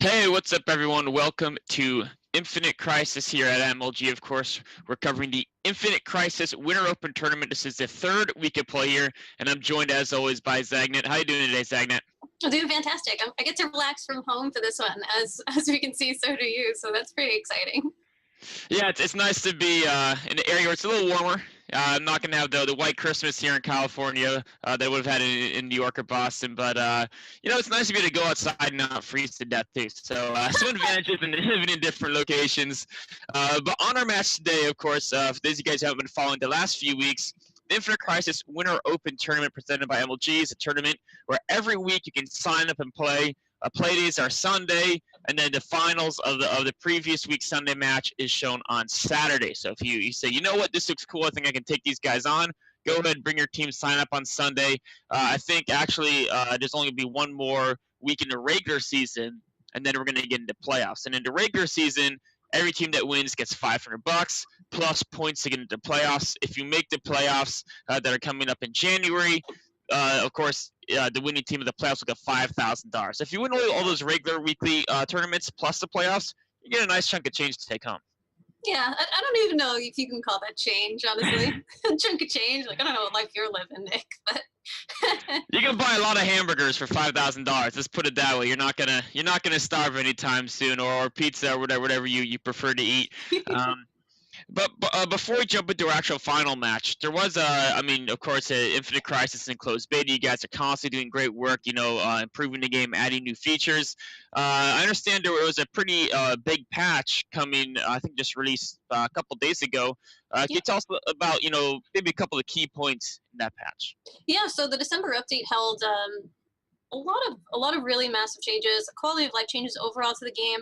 Hey, what's up, everyone? Welcome to Infinite Crisis here at MLG. Of course, we're covering the Infinite Crisis Winter Open Tournament. This is the third week of play here, and I'm joined, as always, by Zagnet. How you doing today, Zagnet? I'm doing fantastic. I get to relax from home for this one, as we can see, so do you. So that's pretty exciting. Yeah, it's nice to be in an area where it's a little warmer. I'm not going to have the white Christmas here in California that I would have had in New York or Boston, but it's nice to be able to go outside and not freeze to death too. So some advantages in living in different locations. But on our match today, of course, for those of you guys who haven't been following the last few weeks, the Infinite Crisis Winter Open Tournament presented by MLG is a tournament where every week you can sign up and play. Play days are Sunday, and then the finals of the previous week's Sunday match is shown on Saturday. So if you say, you know what, this looks cool, I think I can take these guys on, go ahead, bring your team, sign up on Sunday. I think actually there's only going to be one more week in the regular season, and then we're going to get into playoffs. And in the regular season, every team that wins gets $500 plus points to get into playoffs. If you make the playoffs that are coming up in January, of course, the winning team of the playoffs will get $5,000. So if you win all those regular weekly tournaments plus the playoffs, you get a nice chunk of change to take home. Yeah, I don't even know if you can call that change, honestly. A chunk of change. Like, I don't know what life you're living, Nick, but you can buy a lot of hamburgers for $5,000. Let's put it that way. You're not gonna starve anytime soon, or pizza or whatever you prefer to eat. But before we jump into our actual final match, there was of course, Infinite Crisis and closed beta. You guys are constantly doing great work, improving the game, adding new features. I understand there was a pretty big patch coming, I think just released a couple days ago. Can you tell us about, maybe a couple of key points in that patch? Yeah, so the December update held a lot of really massive changes, quality of life changes overall to the game,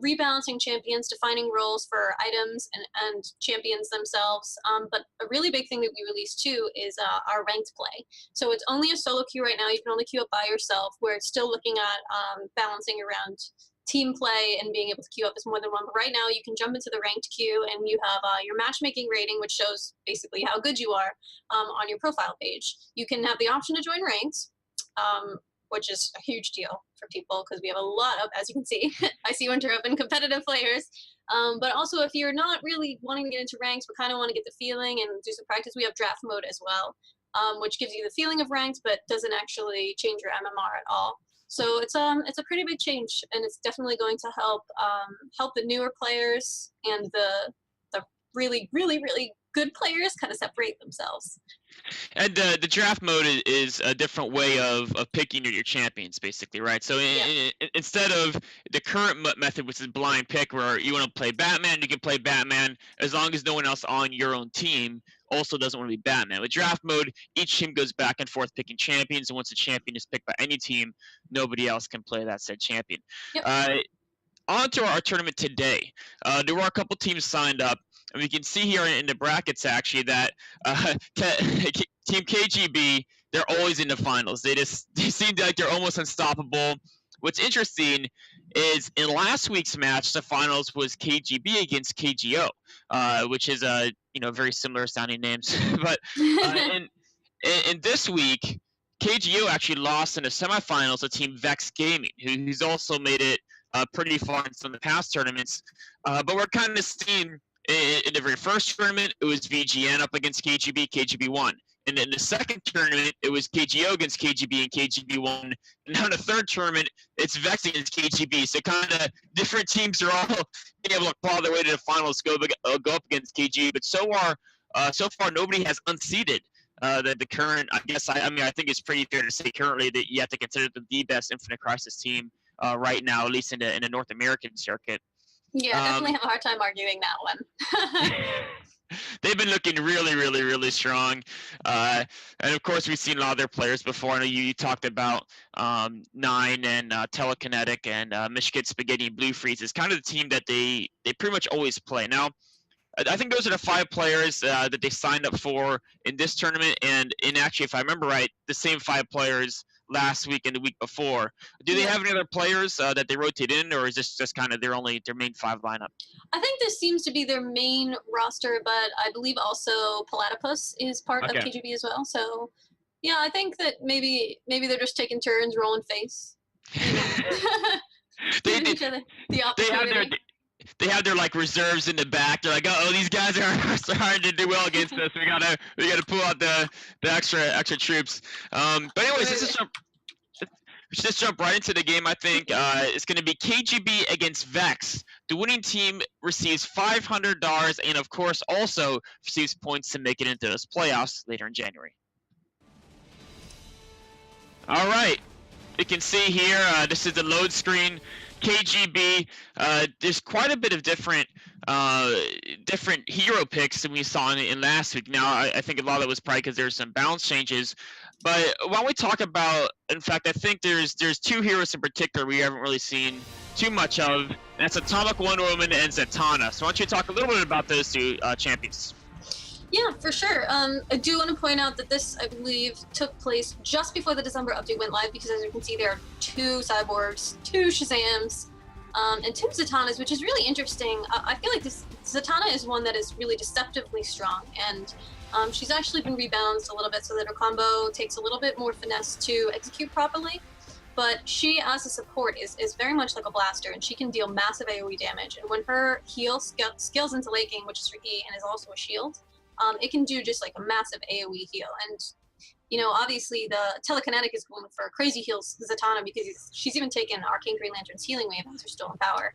rebalancing champions, defining roles for items and champions themselves. But a really big thing that we released too is our ranked play. So it's only a solo queue right now. You can only queue up by yourself. We're still looking at balancing around team play and being able to queue up as more than one. But right now you can jump into the ranked queue and you have your matchmaking rating, which shows basically how good you are on your profile page. You can have the option to join ranked. Which is a huge deal for people because we have a lot of, as you can see, IC Winter Open competitive players. But also if you're not really wanting to get into ranks, but kind of want to get the feeling and do some practice, we have draft mode as well, which gives you the feeling of ranks, but doesn't actually change your MMR at all. So it's a pretty big change, and it's definitely going to help the newer players and the really, really, really good players kind of separate themselves. And the draft mode is a different way of picking your champions, basically, right? So instead of the current method, which is blind pick, where you want to play Batman, you can play Batman as long as no one else on your own team also doesn't want to be Batman. With draft mode, each team goes back and forth picking champions, and once a champion is picked by any team, nobody else can play that said champion. Yep. On to our tournament today. There were a couple teams signed up. And we can see here in the brackets, actually, that Team KGB, they're always in the finals. They seem like they're almost unstoppable. What's interesting is in last week's match, the finals was KGB against KGO, which is very similar sounding names. But in this week, KGO actually lost in the semifinals to Team Vex Gaming, who's also made it pretty far in some of the past tournaments. But we're kind of seeing in the very first tournament, it was VGN up against KGB. KGB won. And in the second tournament, it was KGO against KGB, and KGB won. And now in the third tournament, it's Vex against KGB. So kind of different teams are all being able to claw their way to the finals, go up against KGB. But so far, nobody has unseated the current. I think it's pretty fair to say currently that you have to consider them the best Infinite Crisis team right now, at least in the North American circuit. Yeah, definitely have a hard time arguing that one. They've been looking really, really, really strong. And, of course, we've seen a lot of their players before. I know you talked about Nine and Telekinetic and Michigan Spaghetti and Blue Freeze. It's kind of the team that they pretty much always play. Now, I think those are the 5 players that they signed up for in this tournament. And actually, if I remember right, the same 5 players last week and the week before. Do they have any other players that they rotate in, or is this just kind of their main 5 lineup? I think this seems to be their main roster, but I believe also Platypus is part of KGB as well. So, yeah, I think that maybe they're just taking turns rolling face. they, giving they, each other the they have their opportunity. they have their like reserves in the back. They're like, oh, these guys are starting to do well against us. We gotta pull out the extra troops. But anyways, let's just jump right into the game. I think it's going to be KGB against Vex. The winning team receives $500 and, of course, also receives points to make it into those playoffs later in January. All right. You can see here, this is the load screen. KGB, there's quite a bit of different hero picks than we saw in last week. Now, I think a lot of it was probably because there's some balance changes. But why don't we talk about, in fact, I think there's two heroes in particular we haven't really seen too much of. And that's Atomic Wonder Woman and Zatanna. So why don't you talk a little bit about those two champions? Yeah, for sure. I do want to point out that this, I believe, took place just before the December update went live because, as you can see, there are 2 Cyborgs, 2 Shazams, and 2 Zatannas, which is really interesting. I feel like this Zatanna is one that is really deceptively strong, and she's actually been rebalanced a little bit so that her combo takes a little bit more finesse to execute properly. But she, as a support, is very much like a blaster, and she can deal massive AoE damage. And when her heal scales into late game, which is her E and is also a shield, it can do just like a massive AoE heal. And, you know, obviously the Telekinetic is going for crazy heals Zatanna because she's even taken Arcane Green Lantern's healing wave as her stolen power.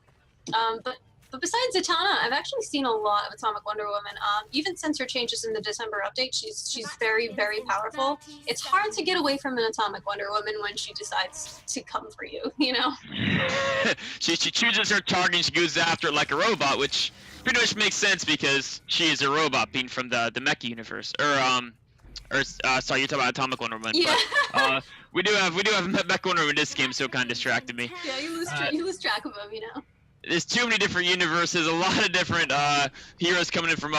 But besides Zatanna, I've actually seen a lot of Atomic Wonder Woman. Even since her changes in the December update, she's very, very powerful. It's hard to get away from an Atomic Wonder Woman when she decides to come for you, you know? she chooses her target and she goes after it like a robot, which pretty much makes sense because she is a robot, being from the Mecha universe. Sorry, you're talking about Atomic Wonder Woman. Yeah. But, we do have Mecha Wonder Woman in this game, so it kind of distracted me. Yeah, you lose track of them, you know? There's too many different universes, a lot of different heroes coming in from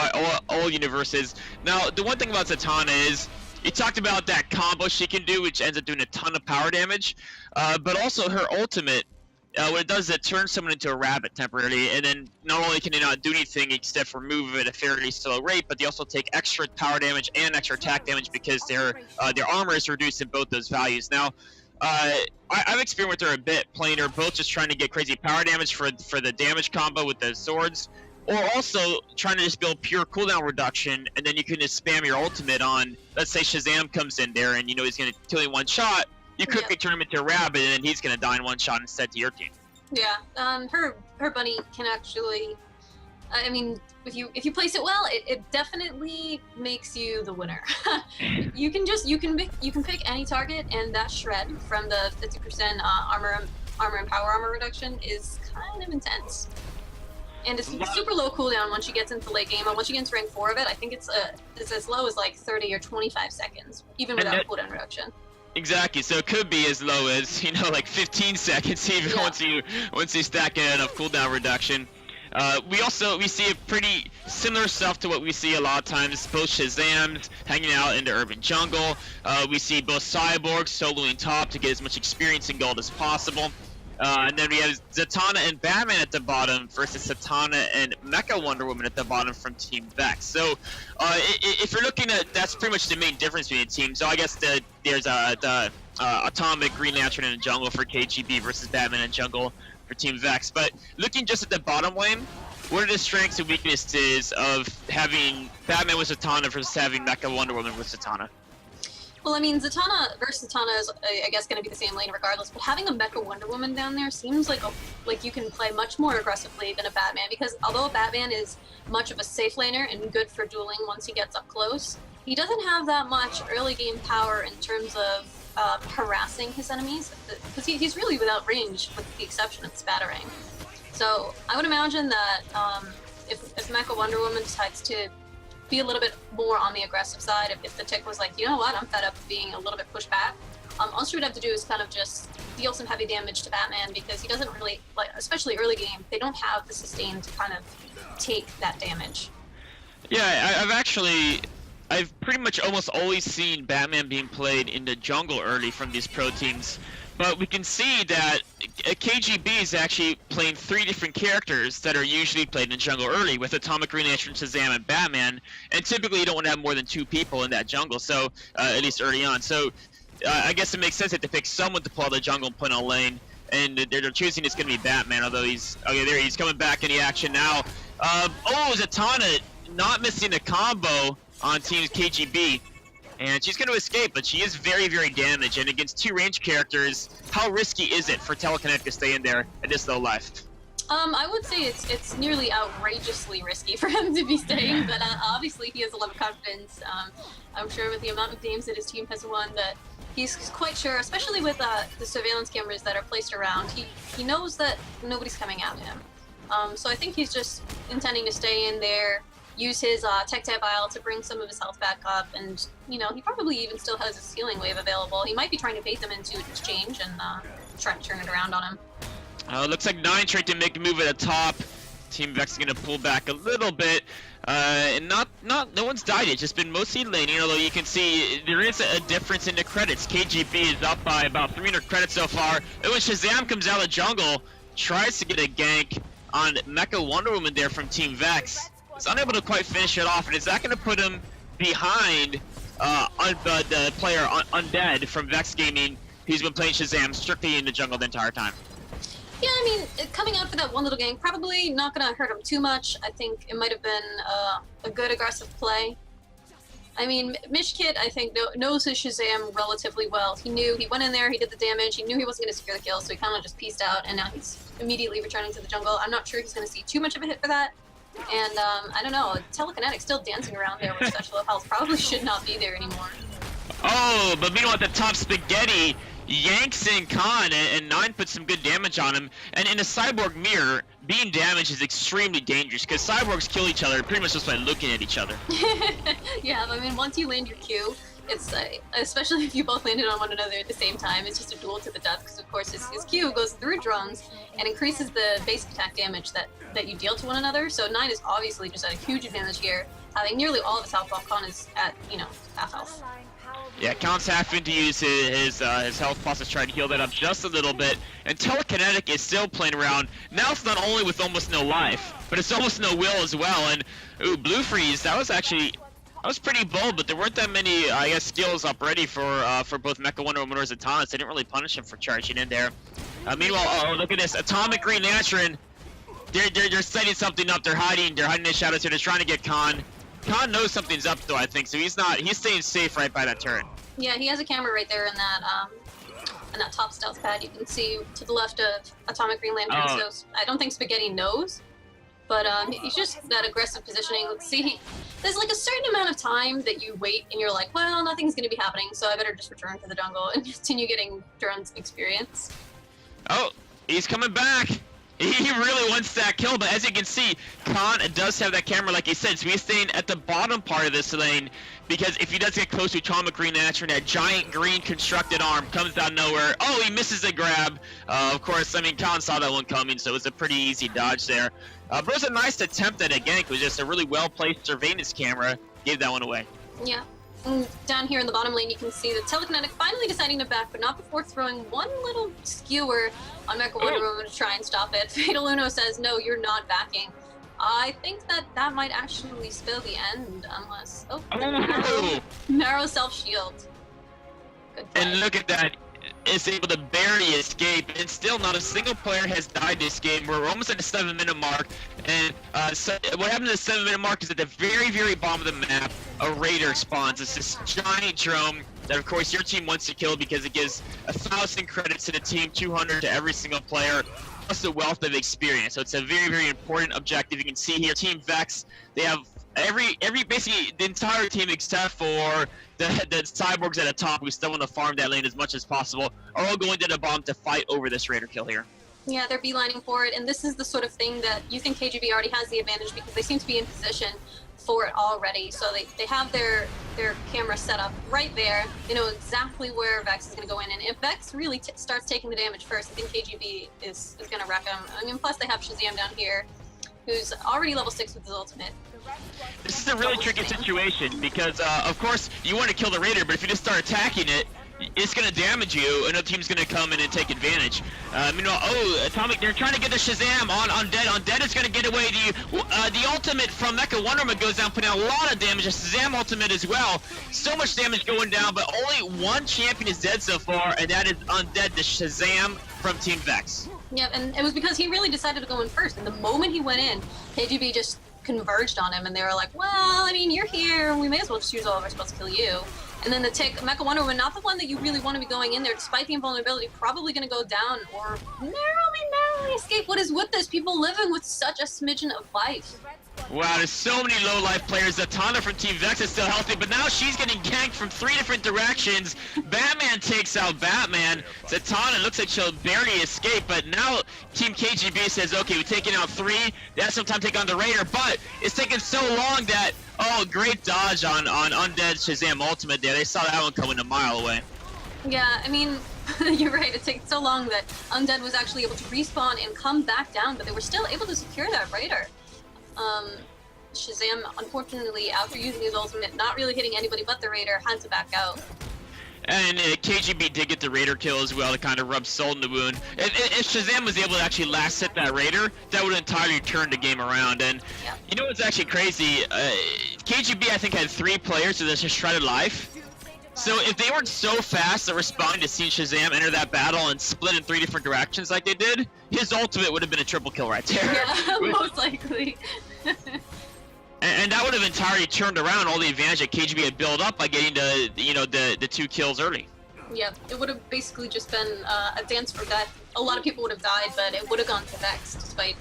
all universes. Now, the one thing about Zatanna is, you talked about that combo she can do, which ends up doing a ton of power damage, but also her ultimate, what it does is it turns someone into a rabbit temporarily, and then not only can they not do anything except for move at a fairly slow rate, but they also take extra power damage and extra attack damage because their armor is reduced in both those values. Now, I've experienced with her a bit, playing her both just trying to get crazy power damage for the damage combo with the swords, or also trying to just build pure cooldown reduction, and then you can just spam your ultimate on, let's say Shazam comes in there and you know he's going to kill you in one shot, you quickly turn him into a rabbit and then he's going to die in one shot instead to your team. Yeah, her bunny can actually, I mean, if you place it well, it definitely makes you the winner. you can pick any target, and that shred from the 50% armor and power armor reduction is kind of intense. And it's super low cooldown once she gets into late game. And once she gets into rank 4 of it, I think it's as low as like 30 or 25 seconds, even without cooldown reduction. Exactly. So it could be as low as like 15 seconds, even once you stack in enough cooldown reduction. We see a pretty similar stuff to what we see a lot of times, both Shazams hanging out in the urban jungle. We see both Cyborgs soloing top to get as much experience and gold as possible. And then we have Zatanna and Batman at the bottom versus Zatanna and Mecha Wonder Woman at the bottom from Team Vex. So if you're looking at, that's pretty much the main difference between the teams. So I guess there's the Atomic Green Lantern in the jungle for KGB versus Batman in jungle for Team Vex. But looking just at the bottom lane, what are the strengths and weaknesses of having Batman with Zatanna versus having Mecha Wonder Woman with Zatanna? Well, I mean, Zatanna versus Zatanna is, I guess, going to be the same lane regardless, but having a Mecha Wonder Woman down there seems like you can play much more aggressively than a Batman, because although a Batman is much of a safe laner and good for dueling once he gets up close, he doesn't have that much early game power in terms of harassing his enemies, because he's really without range with the exception of the Spatarang. So I would imagine that if Mecha Wonder Woman decides to be a little bit more on the aggressive side, if the tick was like, you know what, I'm fed up of being a little bit pushed back, all she would have to do is kind of just deal some heavy damage to Batman, because he doesn't really, like, especially early game, they don't have the sustain to kind of take that damage. Yeah, I've pretty much almost always seen Batman being played in the jungle early from these pro teams. But we can see that KGB is actually playing 3 different characters that are usually played in the jungle early, with Atomic Green Lantern, Shazam, and Batman. And typically you don't want to have more than 2 people in that jungle, so at least early on. So I guess it makes sense that they pick someone to pull out the jungle and put in a lane. and they're choosing it's going to be Batman, although he's okay. There, he's coming back in the action now. Oh, Zatanna not missing a combo on Team KGB, and she's going to escape, but she is very, very damaged. And against 2 range characters, how risky is it for Telekinetic to stay in there at this low life? I would say it's nearly outrageously risky for him to be staying, but obviously he has a lot of confidence. I'm sure with the amount of games that his team has won that he's quite sure, especially with the surveillance cameras that are placed around, he knows that nobody's coming at him. So I think he's just intending to stay in there, use his tech tab vial to bring some of his health back up, and you know, he probably even still has his healing wave available. He might be trying to bait them into an exchange and try to turn it around on him. Looks like Nine tried to make a move at the top. Team Vex is gonna pull back a little bit, and no one's died. It's just been mostly laning. Although you can see there is a difference in the credits. KGB is up by about 300 credits so far. And when Shazam comes out of the jungle, tries to get a gank on Mecha Wonder Woman there from Team Vex. He's unable to quite finish it off, and is that gonna put him behind the player Undead from Vex Gaming, who's been playing Shazam strictly in the jungle the entire time? Yeah, I mean, coming out for that one little gang, probably not going to hurt him too much. I think it might have been a good aggressive play. I mean, Mishkit, I think, knows his Shazam relatively well. He went in there, he did the damage, he knew he wasn't going to secure the kill, so he kind of just pieced out, and now he's immediately returning to the jungle. I'm not sure he's going to see too much of a hit for that. And, I don't know, Telekinetic still dancing around there with special health probably should not be there anymore. Oh, but meanwhile at the top, Spaghetti yanks in Khan, and Nine puts some good damage on him. And in a Cyborg mirror, being damaged is extremely dangerous because Cyborgs kill each other pretty much just by looking at each other. Yeah, I mean, once you land your Q, it's especially if you both landed on one another at the same time, it's just a duel to the death because of course his Q goes through drones and increases the basic attack damage that you deal to one another. So Nine is obviously just at a huge advantage here, having nearly all of his health while Khan is at, you know, half health. Yeah, Khan's having to use his health plus to try to heal that up just a little bit. And Telekinetic is still playing around. Now it's not only with almost no life, but it's almost no will as well. And ooh, Blue Freeze, that was pretty bold, but there weren't that many, I guess, skills up ready for both Mecha Wonder Woman or Zatanna. They didn't really punish him for charging in there. Meanwhile, oh, look at this, Atomic Green Lantern. They're setting something up. They're hiding the shadows here. They're trying to get Khan. Khan knows something's up though, I think, so he's staying safe right by that turret. Yeah, he has a camera right there in that top stealth pad. You can see to the left of Atomic Green Lantern, so I don't think Spaghetti knows, but he's just that aggressive positioning. Let's see, there's like a certain amount of time that you wait and you're like, well, nothing's gonna be happening, so I better just return to the jungle and continue getting drones experience. Oh, he's coming back! He really wants that kill, but as you can see, Khan does have that camera like he said, so he's staying at the bottom part of this lane, because if he does get close to Atomic Green Lantern, that giant green constructed arm comes out of nowhere. Oh, he misses the grab. Of course, I mean, Khan saw that one coming, so it was a pretty easy dodge there. But it was a nice attempt at a gank. It was just a really well-placed surveillance camera. Gave that one away. Yeah. Down here in the bottom lane, you can see the Telekinetic finally deciding to back, but not before throwing one little skewer on Mecha Wonder Woman to try and stop it. Fatal Uno says, no, you're not backing. I think that might actually spell the end, unless... Oh, narrow self-shield. Good play. And look at that. Is able to barely escape, and still not a single player has died this game. We're almost at the 7-minute mark, and so what happened to the 7-minute mark is at the very, very bottom of the map, a raider spawns. It's this giant drone that, of course, your team wants to kill because it gives 1,000 credits to the team, 200 to every single player, plus the wealth of experience. So it's a very, very important objective. You can see here, Team Vex, they have basically the entire team except for the Cyborgs at the top who still want to farm that lane as much as possible are all going to the bottom to fight over this raider kill here. Yeah, they're beelining for it, and this is the sort of thing that you think KGB already has the advantage because they seem to be in position for it already. So they have their camera set up right there. They know exactly where Vex is going to go in, and if Vex really starts taking the damage first, I think KGB is going to wreck him. I mean, plus they have Shazam down here, who's already level 6 with his ultimate. This is a really tricky situation because, of course, you want to kill the raider, but if you just start attacking it, it's going to damage you. Another team's going to come in and take advantage. Meanwhile, Atomic, they're trying to get the Shazam on Undead. Undead is going to get away. The ultimate from Mecha Wonder Woman goes down, putting out a lot of damage. The Shazam ultimate as well. So much damage going down, but only one champion is dead so far, and that is Undead, the Shazam from Team Vex. Yep, and it was because he really decided to go in first. And the moment he went in, KGB just converged on him, and they were like, well, I mean, you're here, we may as well just use all of our spells to kill you. And then the tick, Mecha Wonder Woman, not the one that you really want to be going in there, despite the invulnerability, probably going to go down or narrowly escape. What is with this? People living with such a smidgen of life. Wow, there's so many low life players. Zatanna from Team Vex is still healthy, but now she's getting ganked from 3 different directions. Batman takes out Batman. Zatanna looks like she'll barely escape, but now Team KGB says, okay, we've taken out 3. They have some time to take on the Raider, but it's taken so long that, oh, great dodge on Undead Shazam Ultimate there. They saw that one coming a mile away. Yeah, I mean, you're right. It takes so long that Undead was actually able to respawn and come back down, but they were still able to secure that Raider. Shazam, unfortunately, after using his ultimate, not really hitting anybody but the Raider, had to back out. And KGB did get the Raider kill as well to kind of rub salt in the wound. If Shazam was able to actually last hit that Raider, that would entirely turn the game around. And yeah. You know what's actually crazy? KGB, I think, had 3 players that just shredded life. So if they weren't so fast at responding to seeing Shazam enter that battle and split in 3 different directions like they did, his ultimate would have been a triple kill right there. Yeah, most likely. And that would have entirely turned around all the advantage that KGB had built up by getting the 2 kills early. Yep, it would have basically just been a dance for death. A lot of people would have died, but it would have gone to Vex despite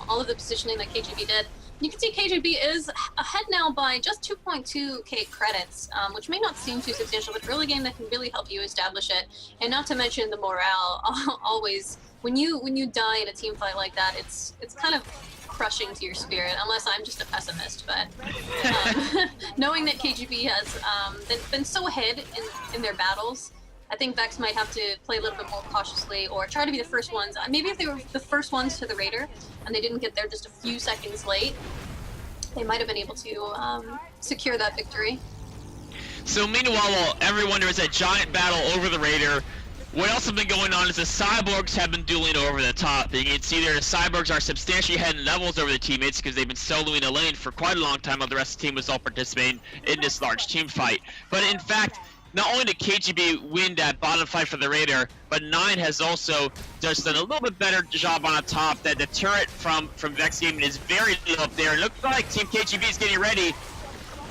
all of the positioning that KGB did. You can see KGB is ahead now by just 2.2k credits, which may not seem too substantial, but early game that can really help you establish it. And not to mention the morale. Always, when you die in a team fight like that, it's kind of crushing to your spirit, unless I'm just a pessimist. But knowing that KGB has been so ahead in their battles, I think Vex might have to play a little bit more cautiously or try to be the first ones. Maybe if they were the first ones to the Raider and they didn't get there just a few seconds late, they might have been able to secure that victory. So meanwhile, while everyone there is a giant battle over the Raider, what else has been going on is the Cyborgs have been dueling over the top. You can see there the Cyborgs are substantially ahead in levels over the teammates because they've been soloing a lane for quite a long time while the rest of the team was all participating in this large team fight. But in fact, not only did KGB win that bottom fight for the Raider, but 9 has also just done a little bit better job on the top. That the turret from Vex Gaming is very low up there. It looks like Team KGB is getting ready,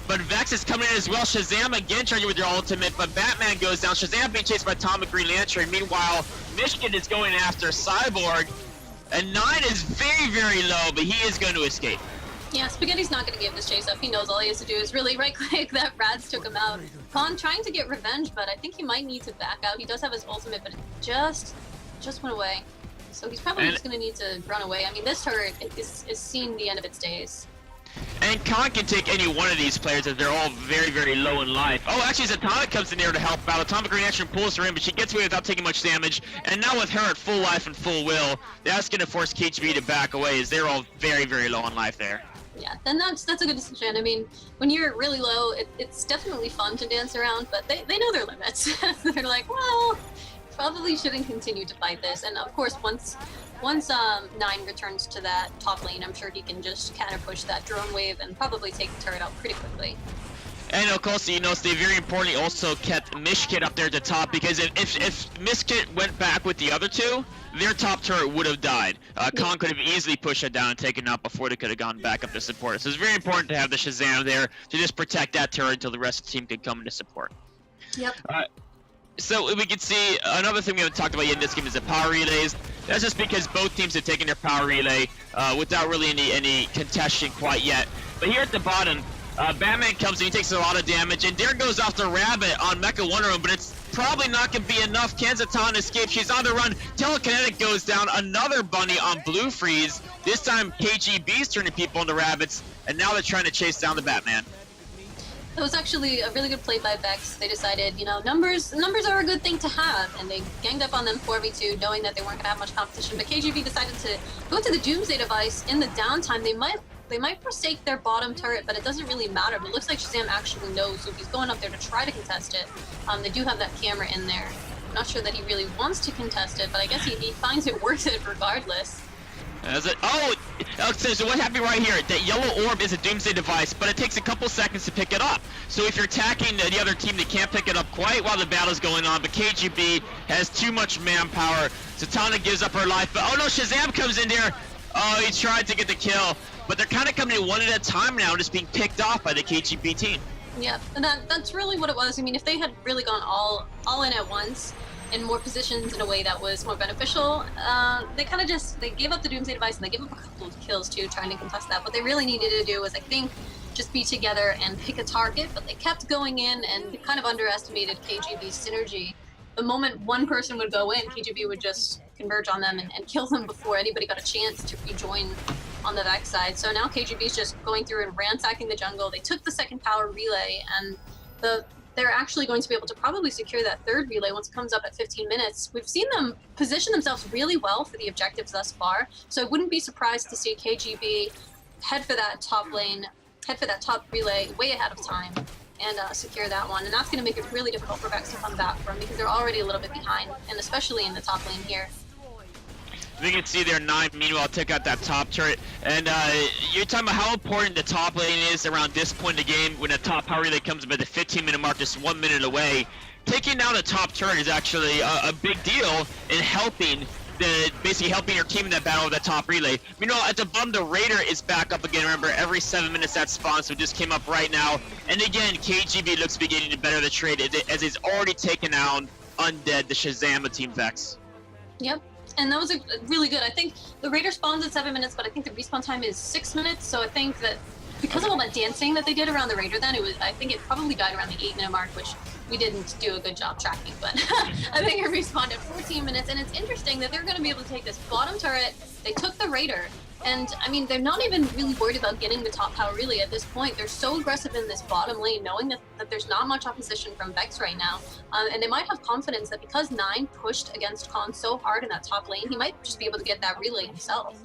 but Vex is coming in as well. Shazam again charging with their ultimate, but Batman goes down. Shazam being chased by Atomic Green Lantern. Meanwhile, Michigan is going after Cyborg, and 9 is very, very low, but he is going to escape. Yeah, Spaghetti's not going to give this chase up. He knows all he has to do is really right-click that Rads took him out. Khan trying to get revenge, but I think he might need to back out. He does have his ultimate, but it just went away. So he's probably just going to need to run away. I mean, this turret is seeing the end of its days. And Khan can take any one of these players as they're all very, very low in life. Oh, actually, Zatanna comes in there to help out. Atomic Green Lantern pulls her in, but she gets away without taking much damage. And now with her at full life and full will, that's going to force KGB to back away as they're all very, very low on life there. Yeah, then that's a good decision. I mean, when you're really low, it's definitely fun to dance around, but they know their limits. They're like, well, probably shouldn't continue to fight this. And of course, once 9 returns to that top lane, I'm sure he can just counter push that drone wave and probably take the turret out pretty quickly. And of course, you notice they very importantly also kept Mishkit up there at the top, because if Mishkit went back with the other 2, their top turret would have died. Khan could have easily pushed it down and taken it out before they could have gone back up to support. So it's very important to have the Shazam there to just protect that turret until the rest of the team can come into support. Yep. So we can see another thing we haven't talked about yet in this game is the power relays. That's just because both teams have taken their power relay without really any contestation quite yet. But here at the bottom, Batman comes in, he takes a lot of damage, and there goes off the rabbit on Mecha Wonder Woman, but it's probably not going to be enough. Can Zatanna escape? She's on the run. Telekinetic goes down. Another bunny on Blue Freeze. This time KGB's turning people into rabbits, and now they're trying to chase down the Batman. It was actually a really good play by Vex. They decided, you know, numbers are a good thing to have, and they ganged up on them 4v2, knowing that they weren't going to have much competition. But KGB decided to go to the Doomsday device in the downtime. They might They might forsake their bottom turret, but it doesn't really matter. But it looks like Shazam actually knows, so he's going up there to try to contest it. They do have that camera in there. I'm not sure that he really wants to contest it, but I guess he finds it worth it regardless. So what happened right here, that yellow orb is a doomsday device, but it takes a couple seconds to pick it up. So if you're attacking the other team, they can't pick it up quite while the battle's going on, but KGB has too much manpower. Zatanna gives up her life, but oh no, Shazam comes in there. Oh, he tried to get the kill, but they're kind of coming in one at a time now, just being picked off by the KGB team. Yeah, and that's really what it was. I mean, if they had really gone all in at once, in more positions in a way that was more beneficial, they kind of they gave up the Doomsday device and they gave up a couple of kills too, trying to contest that. What they really needed to do was, I think, just be together and pick a target, but they kept going in and kind of underestimated KGB's synergy. The moment one person would go in, KGB would just converge on them and kill them before anybody got a chance to rejoin on the Vex side. So now KGB's just going through and ransacking the jungle. They took the second power relay, and they're actually going to be able to probably secure that third relay once it comes up at 15 minutes. We've seen them position themselves really well for the objectives thus far, so I wouldn't be surprised to see KGB head for that top lane, head for that top relay way ahead of time, and secure that one. And that's going to make it really difficult for Vex to come back from, because they're already a little bit behind, and especially in the top lane here. We can see there 9 meanwhile took out that top turret, and you're talking about how important the top lane is around this point in the game when a top power relay comes up at the 15-minute mark, just 1 minute away. Taking down a top turret is actually a big deal in helping basically helping your team in that battle with that top relay. Meanwhile, at the bottom, the Raider is back up again. Remember, every 7 minutes that spawns, so it just came up right now. And again, KGB looks beginning to better the trade as he's already taken out Undead, the Shazam of Team Vex. Yep. And that was really good. I think the Raider spawns at 7 minutes, but I think the respawn time is 6 minutes. So I think that because of all that dancing that they did around the Raider, then I think it probably died around the 8-minute mark, which we didn't do a good job tracking. But I think it respawned at 14 minutes. And it's interesting that they're going to be able to take this bottom turret. They took the Raider. And, I mean, they're not even really worried about getting the top power relay at this point. They're so aggressive in this bottom lane, knowing that there's not much opposition from Vex right now. And they might have confidence that because 9 pushed against Khan so hard in that top lane, he might just be able to get that relay himself.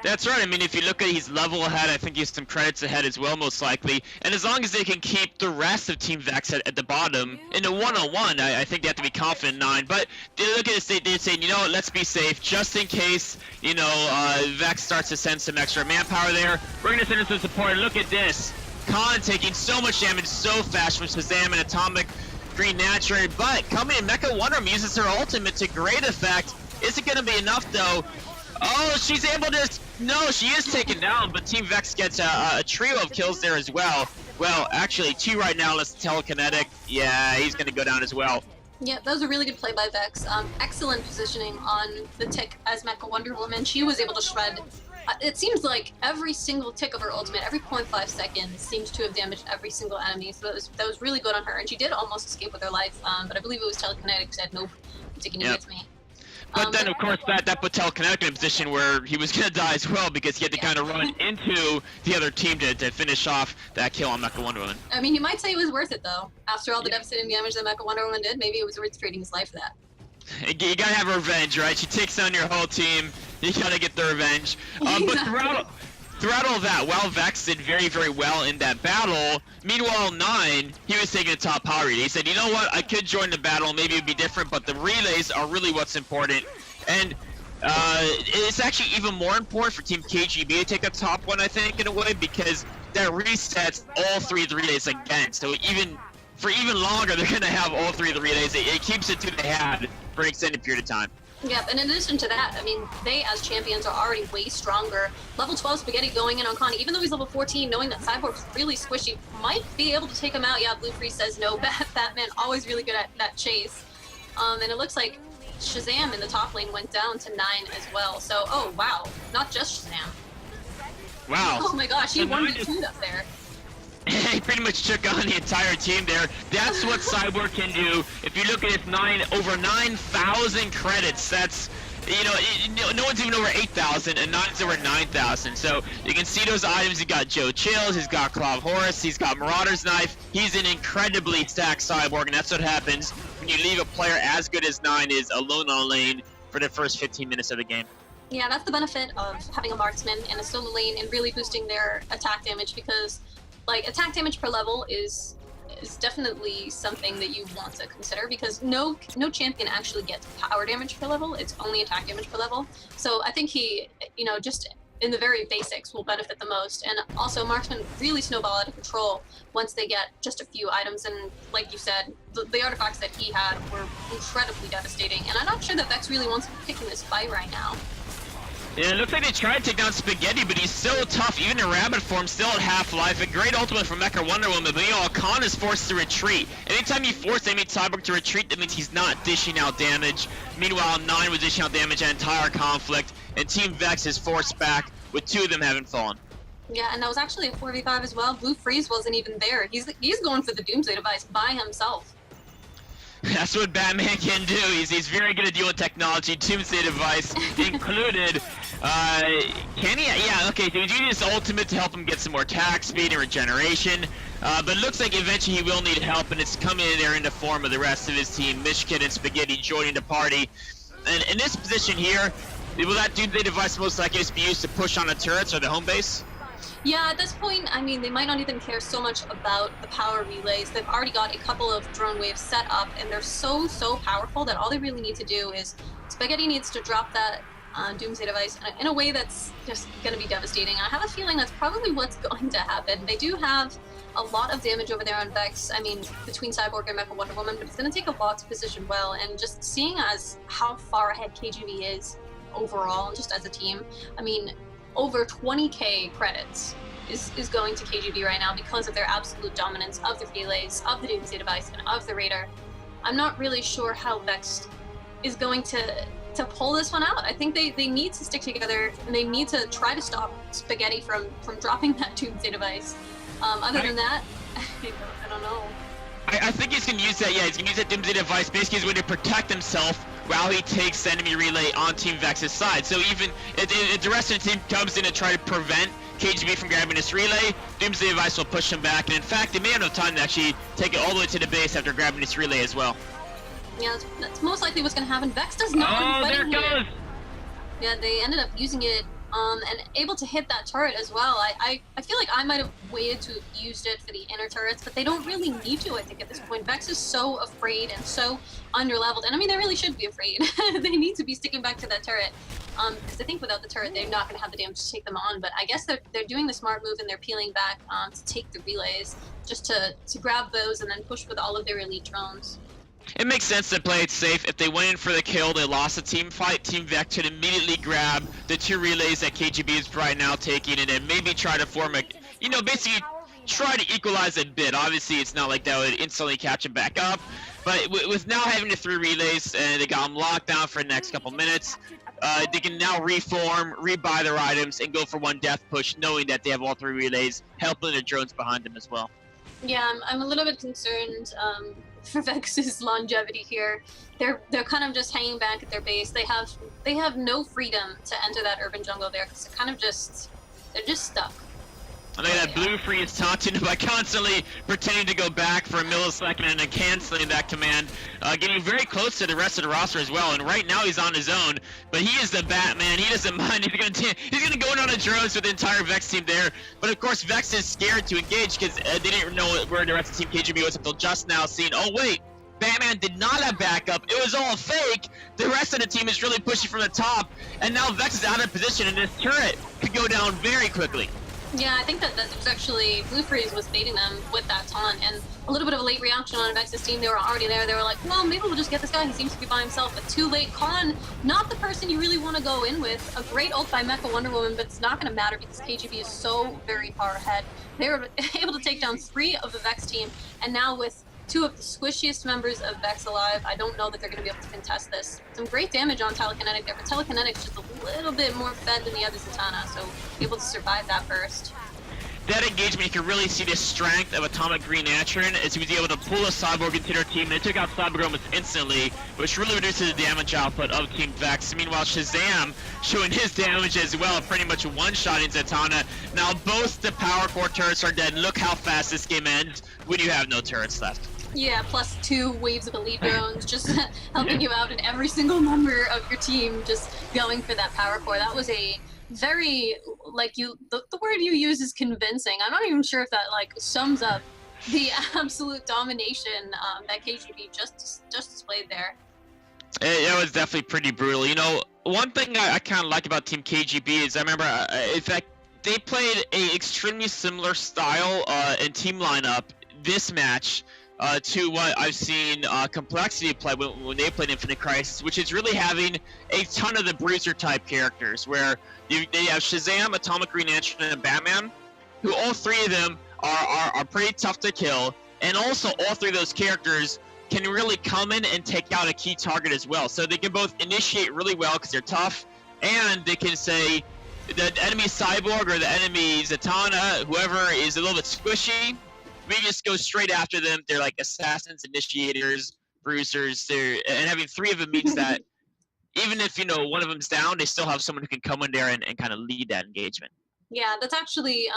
That's right. I mean, if you look at he's level ahead, I think he's some credits ahead as well, most likely. And as long as they can keep the rest of Team Vex at the bottom in a one-on-one, I think they have to be confident in 9. But they look at it, they're saying, you know what, let's be safe, just in case, you know, Vex starts to send some extra manpower there. We're going to send in some support. Look at this. Khan taking so much damage so fast from Shazam and Atomic Green Natural. But coming in, Mecha Wonder Woman uses her ultimate to great effect. Is it going to be enough, though? Oh, she's able to... No, she is taken down, but Team Vex gets a trio of kills there as well. Well, actually, 2 right now, unless Telekinetic. Yeah, he's going to go down as well. Yeah, that was a really good play by Vex. Excellent positioning on the tick as Mecha Wonder Woman. She was able to shred... it seems like every single tick of her ultimate, every 0.5 seconds, seems to have damaged every single enemy. So that was really good on her, and she did almost escape with her life. But I believe it was Telekinetic who said, nope, I'm taking it with me. But then, of course, that put Telekinetic in a position where he was going to die as well, because he had to kind of run into the other team to finish off that kill on Mecha Wonder Woman. I mean, you might say it was worth it, though. After all the devastating damage that Mecha Wonder Woman did, maybe it was worth trading his life for that. You gotta have revenge, right? She takes down your whole team. You gotta get the revenge. But throughout all that, while Vex did very, very well in that battle, meanwhile 9, he was taking a top power relay. He said, you know what, I could join the battle, maybe it'd be different, but the relays are really what's important. And it's actually even more important for Team KGB to take the top one, I think, in a way, because that resets all 3 of the relays again. So for even longer, they're gonna have all 3 of the relays. It keeps it to the head for an extended period of time. Yep, and in addition to that, I mean, they as champions are already way stronger. Level 12 Spaghetti going in on Connie, even though he's level 14, knowing that Cyborg's really squishy, might be able to take him out. Yeah, Blue Freeze says no. Batman always really good at that chase. And it looks like Shazam in the top lane went down to 9 as well. So, oh wow, not just Shazam. Wow. Oh my gosh, he 1v2'd up there. He pretty much took on the entire team there. That's what Cyborg can do. If you look at it, over 9,000 credits. That's, you know, no one's even over 8,000, and 9's over 9,000. So you can see those items. He's got Joe Chills, he's got Claw of Horus, he's got Marauder's Knife. He's an incredibly stacked Cyborg, and that's what happens when you leave a player as good as 9 is alone on lane for the first 15 minutes of the game. Yeah, that's the benefit of having a marksman in a solo lane and really boosting their attack damage, because like attack damage per level is definitely something that you want to consider, because no champion actually gets power damage per level. It's only attack damage per level. So I think he, you know, just in the very basics will benefit the most. And also marksmen really snowball out of control once they get just a few items, and like you said, the artifacts that he had were incredibly devastating, and I'm not sure that Vex really wants to be picking this fight right now. Yeah, it looks like they tried to take down Spaghetti, but he's so tough, even in rabbit form, still at half-life. A great ultimate from Mecha Wonder Woman, but you know, Khan is forced to retreat. Anytime you force enemy Cyborg to retreat, that means he's not dishing out damage. Meanwhile, 9 was dishing out damage that entire conflict, and Team Vex is forced back, with 2 of them having fallen. Yeah, and that was actually a 4v5 as well. Blue Freeze wasn't even there. He's going for the Doomsday device by himself. That's what Batman can do. He's very good at dealing with technology, Doomsday device included. Can he? Yeah, okay, so he's using his ultimate to help him get some more attack speed and regeneration. But it looks like eventually he will need help, and it's coming in there in the form of the rest of his team, Mishkin and Spaghetti joining the party. And in this position here, will that Doomsday device most likely just be used to push on the turrets or the home base? Yeah, at this point, I mean, they might not even care so much about the power relays. They've already got a couple of drone waves set up, and they're so powerful that all they really need to do is Spaghetti needs to drop that Doomsday device in a way that's just going to be devastating. I have a feeling that's probably what's going to happen. They do have a lot of damage over there on Vex, I mean, between Cyborg and Mecha Wonder Woman, but it's going to take a lot to position well, and just seeing as how far ahead KGB is overall, just as a team, I mean, over 20k credits is going to KGB right now because of their absolute dominance of the relays, of the Doomsday device, and of the Raider. I'm not really sure how Vex is going to pull this one out. I think they need to stick together, and they need to try to stop Spaghetti from dropping that Doomsday device. Other than that, I don't know. I think he's going to use that, yeah, he's going to use that Doomsday device basically as a way to protect himself while he takes the enemy relay on Team Vex's side. So even if the rest of the team comes in to try to prevent KGB from grabbing this relay, Doomsday device will push him back, and in fact, they may have enough time to actually take it all the way to the base after grabbing this relay as well. Yeah, that's most likely what's going to happen. Vex does not want to fight in here. Yeah, they ended up using it and able to hit that turret as well. I feel like I might have waited to have used it for the inner turrets, but they don't really need to, I think, at this point. Vex is so afraid and so underleveled, and I mean, they really should be afraid. They need to be sticking back to that turret, because I think without the turret, they're not going to have the damage to take them on, but I guess they're doing the smart move, and they're peeling back to take the relays, just to grab those and then push with all of their elite drones. It makes sense to play it safe. If they went in for the kill, they lost a team fight, Team Vex should immediately grab the 2 relays that KGB is right now taking, and then maybe try to form a, you know, basically try to equalize a bit. Obviously, it's not like that would instantly catch them back up, but with now having the 3 relays, and they got them locked down for the next couple minutes, they can now reform, rebuy their items, and go for one death push, knowing that they have all 3 relays, helping the drones behind them as well. Yeah, I'm a little bit concerned for Vex's longevity here. They're kind of just hanging back at their base. They have no freedom to enter that urban jungle there, because they're just stuck. I know that Blue Freeze taunting by constantly pretending to go back for a millisecond and then canceling that command, getting very close to the rest of the roster as well. And right now he's on his own, but he is the Batman. He doesn't mind. He's gonna go in on the drones with the entire Vex team there. But of course Vex is scared to engage because they didn't know where the rest of Team KGB was until just now, seeing, oh wait, Batman did not have backup. It was all fake. The rest of the team is really pushing from the top, and now Vex is out of position, and this turret could go down very quickly. Yeah, I think that was actually, Blue Freeze was baiting them with that taunt, and a little bit of a late reaction on Vex's team. They were already there. They were like, well, maybe we'll just get this guy. He seems to be by himself, but too late. Khan, not the person you really want to go in with. A great ult by Mecha Wonder Woman, but it's not going to matter because KGB is so very far ahead. They were able to take down 3 of the Vex team, and now with 2 of the squishiest members of Vex alive, I don't know that they're going to be able to contest this. Some great damage on Telekinetic there, but Telekinetic's just a little bit more fed than the other Zatanna, so able to survive that burst. That engagement, you can really see the strength of Atomic Green Lantern as he was able to pull a Cyborg into their team. They took out Cyborg almost instantly, which really reduces the damage output of Team Vex. Meanwhile, Shazam showing his damage as well, pretty much one-shotting Zatanna. Now both the power core turrets are dead. Look how fast this game ends when you have no turrets left. Yeah, plus 2 waves of elite drones, just helping you out in every single member of your team, just going for that power core. That was a very, like, the word you use is convincing. I'm not even sure if that, like, sums up the absolute domination that KGB just displayed there. It was definitely pretty brutal. You know, one thing I kind of like about Team KGB is I remember, in fact, they played a extremely similar style and team lineup this match to what I've seen Complexity play when they played Infinite Crisis, which is really having a ton of the Bruiser type characters, where they have Shazam, Atomic Green Lantern, and Batman, who all 3 of them are pretty tough to kill, and also all 3 of those characters can really come in and take out a key target as well. So they can both initiate really well because they're tough, and they can say the enemy Cyborg or the enemy Zatanna, whoever is a little bit squishy, we just go straight after them. They're like assassins, initiators, bruisers. And having 3 of them means that even if, you know, one of them's down, they still have someone who can come in there and kind of lead that engagement. Yeah, that's actually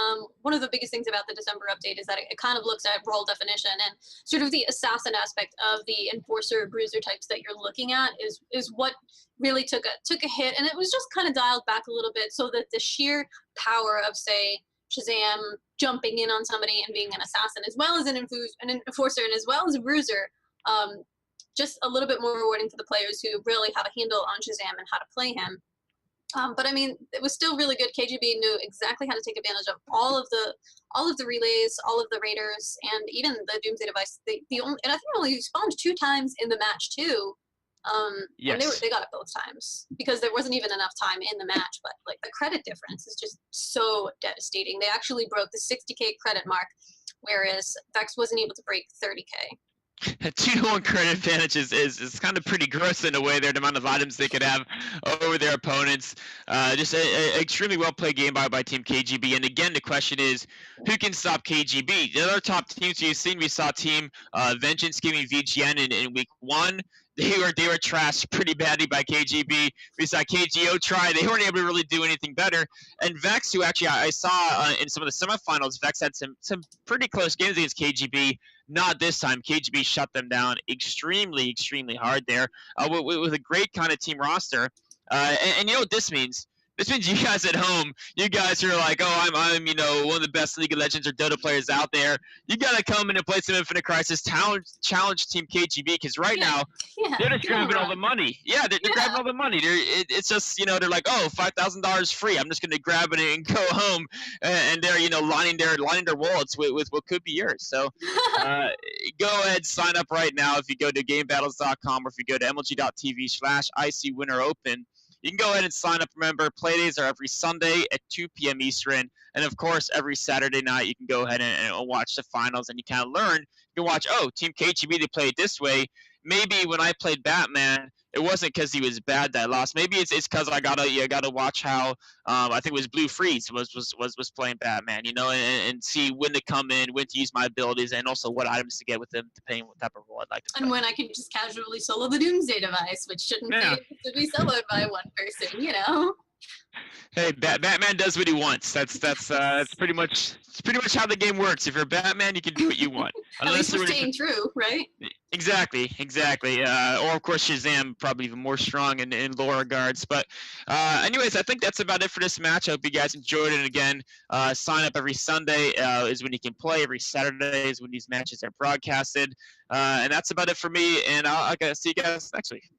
one of the biggest things about the December update is that it kind of looks at role definition, and sort of the assassin aspect of the enforcer bruiser types that you're looking at is what really took a hit, and it was just kind of dialed back a little bit so that the sheer power of, say, Shazam jumping in on somebody and being an assassin, as well as an enforcer, and as well as a bruiser, just a little bit more rewarding for the players who really have a handle on Shazam and how to play him. But I mean, it was still really good. KGB knew exactly how to take advantage of all of the relays, all of the raiders, and even the Doomsday device. And I think they only spawned 2 times in the match too. Yes. And they got it both times because there wasn't even enough time in the match. But like the credit difference is just so devastating. They actually broke the 60K credit mark, whereas Vex wasn't able to break 30K. 2-to-1 credit advantage is kind of pretty gross in a way. There, the amount of items they could have over their opponents. Just a extremely well played game by Team KGB. And again, the question is, who can stop KGB? The other top teams you've seen, we saw Team Vengeance giving VGN in week 1. They were trashed pretty badly by KGB. We saw KGO try. They weren't able to really do anything better. And Vex, who actually I saw in some of the semifinals, Vex had some pretty close games against KGB. Not this time. KGB shut them down extremely, extremely hard there with a great kind of team roster. And you know what this means? This means you guys at home, you guys are like, oh, I'm you know, one of the best League of Legends or Dota players out there. You got to come in and play some Infinite Crisis, challenge Team KGB, because right now they're just grabbing all the money. Yeah, they're grabbing all the money. It's just, you know, they're like, oh, $5,000 free. I'm just going to grab it and go home. And they're, you know, lining their wallets with what could be yours. So go ahead, sign up right now if you go to gamebattles.com or if you go to mlg.tv/ICWinnerOpen. You can go ahead and sign up. Remember, playdays are every Sunday at 2 p.m. Eastern. And, of course, every Saturday night you can go ahead and watch the finals, and you kind of learn. You can watch, oh, Team KGB, they played this way. Maybe when I played Batman, it wasn't because he was bad that I lost. Maybe it's because I gotta watch how I think it was Blue Freeze was playing Batman, you know, and see when to come in, when to use my abilities, and also what items to get with them, depending on what type of role I'd like to play. And when I could just casually solo the Doomsday device, which shouldn't be soloed by one person, you know. Hey, Batman does what he wants. That's pretty much how the game works. If you're Batman, you can do what you want. At least we're staying true, right? Exactly. Or of course Shazam, probably even more strong in lower regards. But anyways, I think that's about it for this match. I hope you guys enjoyed it. And again, sign up every Sunday is when you can play. Every Saturday is when these matches are broadcasted. And that's about it for me. And I'll see you guys next week.